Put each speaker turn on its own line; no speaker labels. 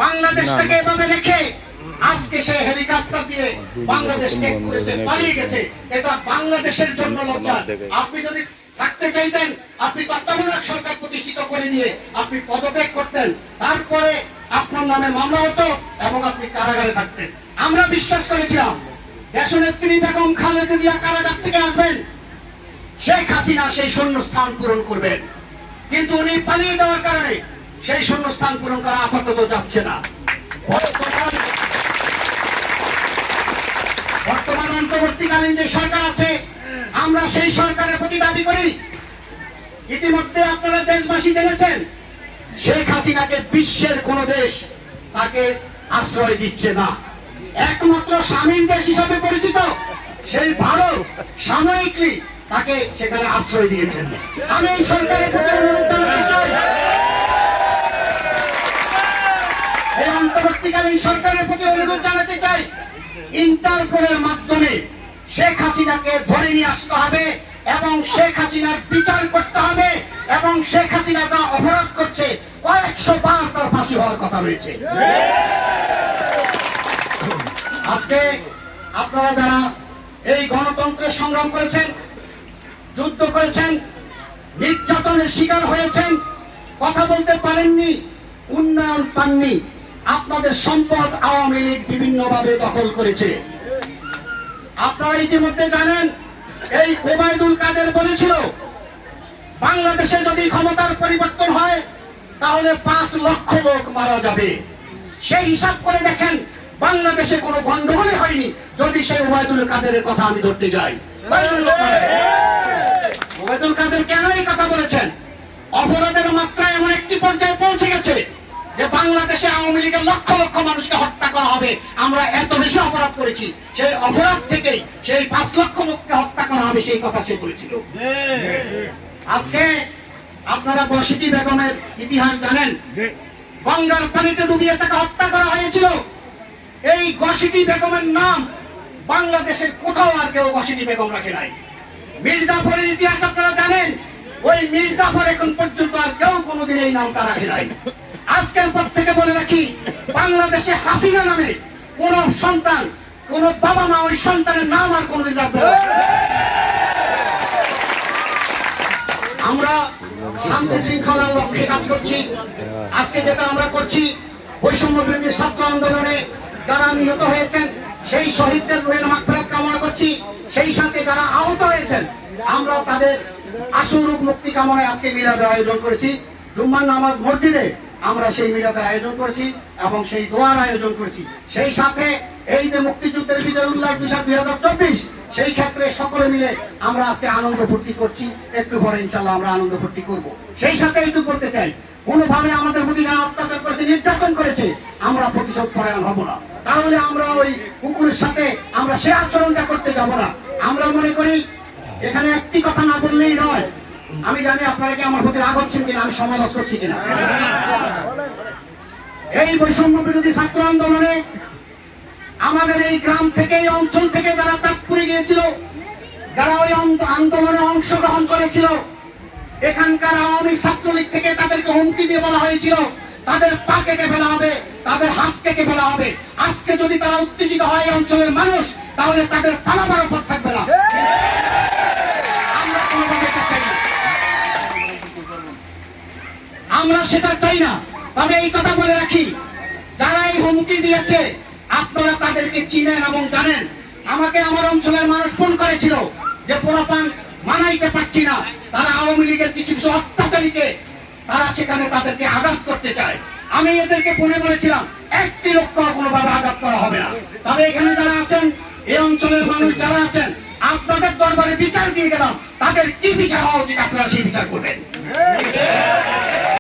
বাংলাদেশটাকে এভাবে রেখে আজকে সে হেলিকপ্টার দিয়ে বাংলাদেশ ত্যাগ করেছে, পালিয়ে গেছে। এটা বাংলাদেশের জন্য লজ্জা। আপনি যদি থাকতে চাইতেন, আপনি তত্ত্বাবধায়ক সরকার প্রতিষ্ঠিত করে নিয়ে আপনি পদত্যাগ করতেন, তারপরে আপনার নামে মামলা হতো এবং আপনি কারাগারে থাকতেন। আমরা বিশ্বাস করেছিলাম দেশনেত্রী বেগম খালেদা জিয়া কারাগার থেকে আসবেন, শেখ হাসিনা সেই শূন্যস্থান পূরণ করবেন, কিন্তু উনি পালিয়ে যাওয়ার কারণে সেই শূন্যস্থান পূরণ করা আপাতত যাচ্ছে না। বর্তমান অন্তর্বর্তীকালীন যে সরকার আছে, আমরা সেই সরকারের প্রতি দাবি করি, ইতিমধ্যে আপনারা দেশবাসী জেনেছেন শেখ হাসিনাকে বিশ্বের কোন দেশ তাকে আশ্রয় দিচ্ছে না। একমাত্র স্বামীর দেশ হিসাবে পরিচিত সেই ভারত সাময়িকলি তাকে সেখানে আশ্রয় দিয়েছেন। আমি এই সরকারের প্রতি অনুরোধ জানাতে চাই, এই অন্তর্বর্তীকালীন সরকারের প্রতি অনুরোধ জানাতে চাই, ইন্টারপোলের মাধ্যমে শেখ হাসিনাকে ধরে নিয়ে আসতে হবে এবং শেখ হাসিনার বিচার করতে হবে এবং শেখ হাসিনা যা অপরাধ করছে কয়েকশো বার তার ফাঁসি হওয়ার কথা রয়েছে। আজকে আপনারা যারা এই গণতন্ত্রের সংগ্রাম করেছেন, যুদ্ধ করেছেন, নির্যাতনের শিকার হয়েছেন, কথা বলতে পারেননি, উন্নয়ন পাননি, আপনাদের সম্পদ আওয়ামী লীগ বিভিন্নভাবে দখল করেছে। আপনারা ইতিমধ্যে জানেন এই ওবায়দুল কাদের বলেছিল বাংলাদেশে যদি ক্ষমতার পরিবর্তন হয় তাহলে 5 লক্ষ লোক মারা যাবে। সেই হিসাব করে দেখেন বাংলাদেশে কোনো গন্ডগোলই হয়নি যদি সেই ওবায়দুল কাদেরের কথা আমি ধরতে যাই। ওবায়দুল কাদের কেন এই কথা বলেছেন? অপরাধের মাত্রা এমন একটি পর্যায়ে পৌঁছে গেছে যে বাংলাদেশে আওয়ামী লীগের লক্ষ লক্ষ মানুষকে হত্যা করা হবে, আমরা এত বেশি অপরাধ করেছি, সেই অপরাধ থেকেই সেই 5 লক্ষ লোককে হত্যা করা হবে সেই কথা সে বলেছিল। আজকে আপনারা গসিটি বেগমের ইতিহাস জানেন, গঙ্গার পানিতে ডুবিয়ে তাকে হত্যা করা হয়েছিল। এই গসিটি বেগমের নাম বাংলাদেশের কোথাও আর কেউ গসিটি বেগম রাখে নাই। মির্জাফরের ইতিহাস আপনারা জানেন, ওই মির্জাফর এখন পর্যন্ত আর কেউ কোনোদিন এই নামটা রাখে নাই। আজকের পর থেকে বলে রাখি, বাংলাদেশে হাসিনা নামে কোন সন্তান, কোন বাবা মা ওই সন্তানের নাম আর কোনোদিন রাখবে না। আমরা শান্তি শৃঙ্খলার লক্ষ্যে কাজ করছি। আজকে যেটা আমরা করছি, বৈষম্য বিরোধী ছাত্র আন্দোলনে যারা নিহত হয়েছেন সেই শহীদদের রুহের মাগফিরাত কামনা করছি। সেই সাথে যারা আহত হয়েছেন আমরা তাদের আশুরূপ মুক্তি কামনায় আজকে মিলাদের আয়োজন করেছি। জুম্মার নামাজ মসজিদে আমরা সেই মিলাদের আয়োজন করেছি এবং সেই দোয়ার আয়োজন করেছি। সেই সাথে এই যে মুক্তিযুদ্ধের বিজয় উল্লাস 2024 সেই ক্ষেত্রে সকলে মিলে আমরা আজকে আনন্দ ফুর্তি করছি। একটু পরে ইনশাআল্লাহ আমরা আনন্দ ফুর্তি করব। সেই সাথে একটু বলতে চাই, কোনোভাবে আমাদের প্রতি যারা অত্যাচার করেছে, নির্যাতন করেছে, আমরা প্রতিশোধ পরায়ণ হব না। তাহলে আমরা ওই কুকুরের সাথে আমরা সে আচরণটা করতে যাব না। আমরা মনে করি এখানে একটি কথা না বললেই নয়। আমি জানি আপনারা কি আমার প্রতি রাগ হচ্ছেন কিনা, আমি সমালোচ করছি কিনা। এই বৈষম্য বিরোধী ছাত্র আন্দোলনে আমাদের এই গ্রাম থেকে, এই অঞ্চল থেকে যারা চাঁদপুরে গিয়েছিল, যারা ওই আন্দোলনে অংশগ্রহণ করেছিল, এখানকার আওয়ামী ছাত্রলীগ থেকে তাদেরকে হুমকি দিয়ে বলা হয়েছিল তাদের পা কেটে ফেলা হবে, তাদের হাত কেটে ফেলা হবে। আজকে যদি তারা উত্তেজিত হয় এই অঞ্চলের মানুষ, তাহলে তাদের পালাবার পথ থাকবে না। আমরা সেটা চাই না। তবে এই কথা বলে রাখি, যারা এই হুমকি দিয়েছে আপনারা তাদেরকে চিনেন এবং জানেন। আমাকে আমার অঞ্চলের মানুষ ফোন করেছিল যে পোলাপান মানাইতে পারছি না, তারা আওয়ামী লীগের কিছু কিছু অত্যাচারীকে তারা সেখানে তাদেরকে আঘাত করতে চায়। আমি এদেরকে ফোনে বলেছিলাম একটি লোককে কোনোভাবে আঘাত করা হবে না। তবে এখানে যারা আছেন, এই অঞ্চলের মানুষ যারা আছেন, আপনাদের দরবারে বিচার দিয়ে গেলাম, তাদের কি বিচার হওয়া উচিত আপনারা সেই বিচার করবেন।